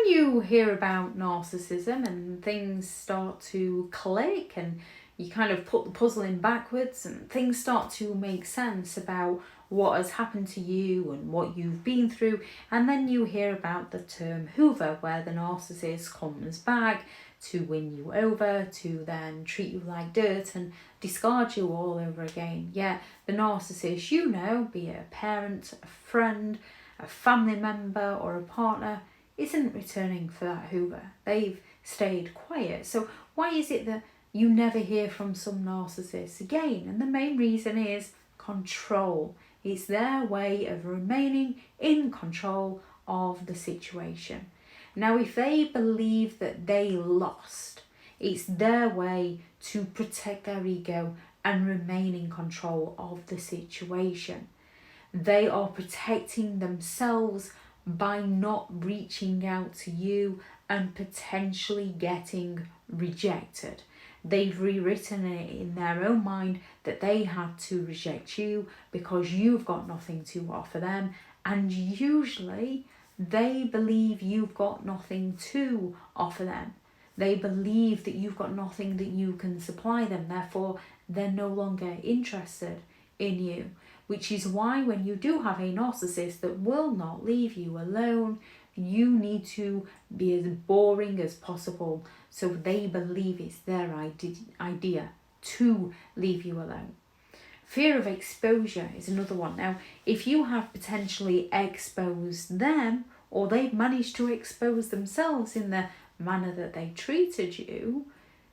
you hear about narcissism and things start to click and you kind of put the puzzle in backwards and things start to make sense about what has happened to you and what you've been through, and then you hear about the term Hoover, where the narcissist comes back to win you over, to then treat you like dirt and discard you all over again. Yeah, the narcissist, you know, be it a parent, a friend, a family member or a partner, isn't returning for that Hoover. They've stayed quiet. So why is it that you never hear from some narcissists again? And the main reason is control. It's their way of remaining in control of the situation. Now, if they believe that they lost, it's their way to protect their ego and remain in control of the situation. They are protecting themselves by not reaching out to you and potentially getting rejected. They've rewritten it in their own mind that they had to reject you because you've got nothing to offer them, and usually they believe you've got nothing to offer them. They believe that you've got nothing that you can supply them, therefore they're no longer interested in you. Which is why when you do have a narcissist that will not leave you alone, you need to be as boring as possible so they believe it's their idea to leave you alone. Fear of exposure is another one. Now, if you have potentially exposed them, or they've managed to expose themselves in the manner that they treated you,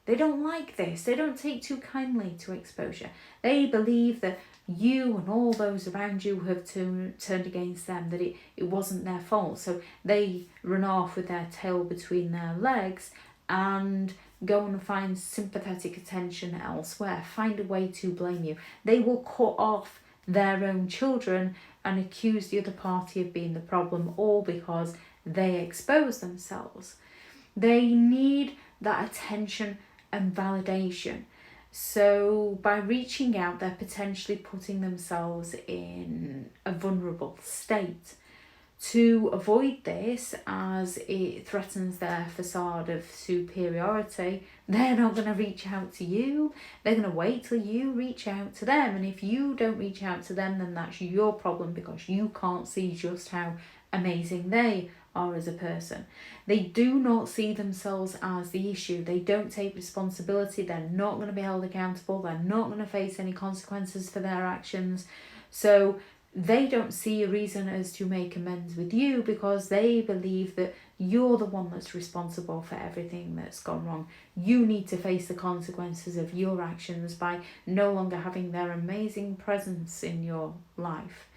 they don't like this. They don't take too kindly to exposure. They believe that you and all those around you have turned against them, that it wasn't their fault. So they run off with their tail between their legs and go and find sympathetic attention elsewhere, find a way to blame you. They will cut off their own children and accuse the other party of being the problem, all because they expose themselves. They need that attention and validation. So by reaching out, they're potentially putting themselves in a vulnerable state. To avoid this, as it threatens their facade of superiority, they're not going to reach out to you. They're going to wait till you reach out to them. And if you don't reach out to them, then that's your problem because you can't see just how amazing they are as a person. They do not see themselves as the issue. They don't take responsibility. They're not going to be held accountable. They're not going to face any consequences for their actions. So they don't see a reason as to make amends with you because they believe that you're the one that's responsible for everything that's gone wrong. You need to face the consequences of your actions by no longer having their amazing presence in your life.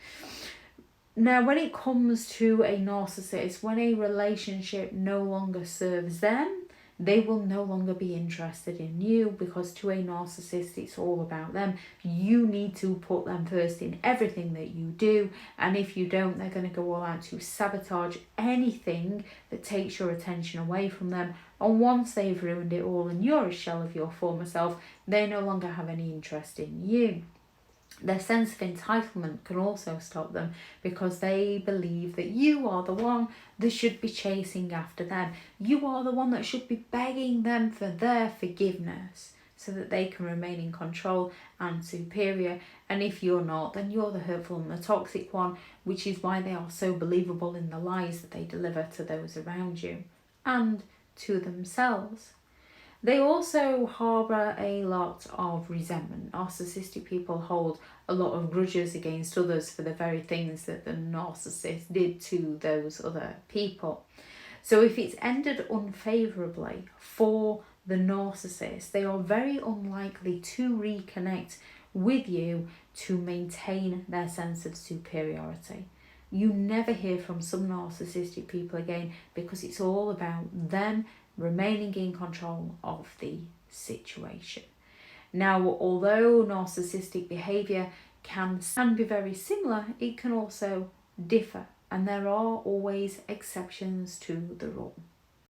Now, when it comes to a narcissist, when a relationship no longer serves them, they will no longer be interested in you because to a narcissist, it's all about them. You need to put them first in everything that you do. And if you don't, they're going to go all out to sabotage anything that takes your attention away from them. And once they've ruined it all and you're a shell of your former self, they no longer have any interest in you. Their sense of entitlement can also stop them because they believe that you are the one that should be chasing after them. You are the one that should be begging them for their forgiveness so that they can remain in control and superior. And if you're not, then you're the hurtful and the toxic one, which is why they are so believable in the lies that they deliver to those around you and to themselves. They also harbour a lot of resentment. Narcissistic people hold a lot of grudges against others for the very things that the narcissist did to those other people. So if it's ended unfavourably for the narcissist, they are very unlikely to reconnect with you to maintain their sense of superiority. You never hear from some narcissistic people again because it's all about them remaining in control of the situation. Now, although narcissistic behaviour can be very similar, it can also differ, and there are always exceptions to the rule.